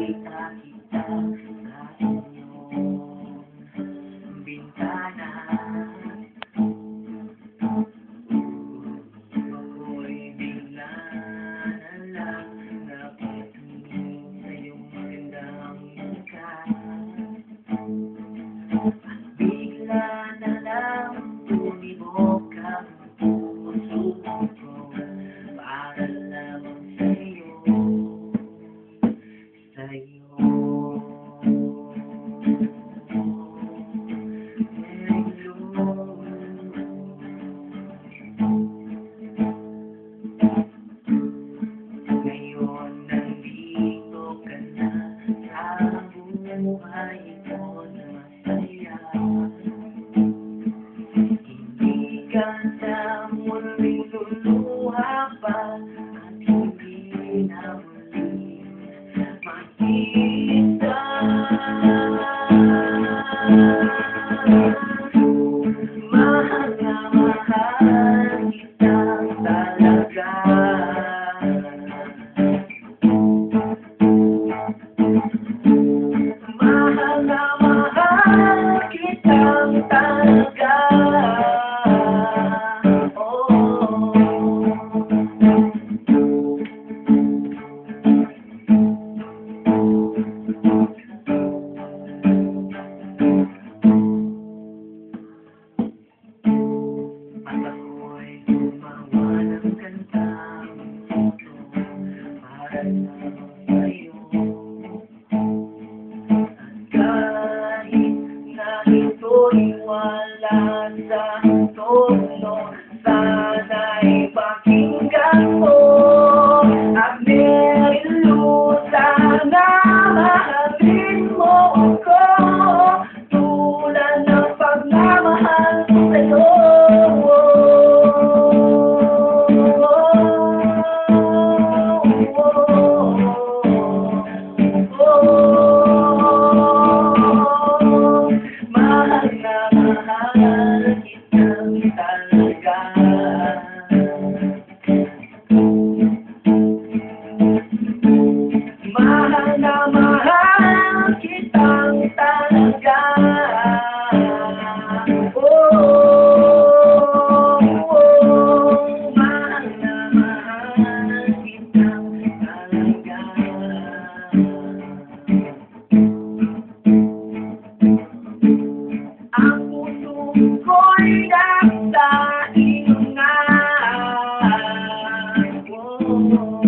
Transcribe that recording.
makita kita sa inyong bintana. Ako'y bigla na lang napatingin sa iyong magandang mukha. Bigla na lang tumibok ang puso ko para lamang sa'yo, sa'yo. Ngayon nandito ka na sa buhay ko na masaya. Hindi ka na muling luluha pa at hindi na muling makita. Mahal na mahal kita talaga. Mahal na mahal kitang talaga. At ako'y gumawa ng kantang ito para sa'yo. At kahit na ito'y wala sa tono, sana'y pakinggan mo. At Merilu, sana mahalin mo ako tulad ng pagmamahal ko sa'yo. Mahal na mahal kitang talaga. Mahal na mahal kitang talaga. Mahal na mahal kitang talaga. Ang puso ko'y nagsaing na. Oh,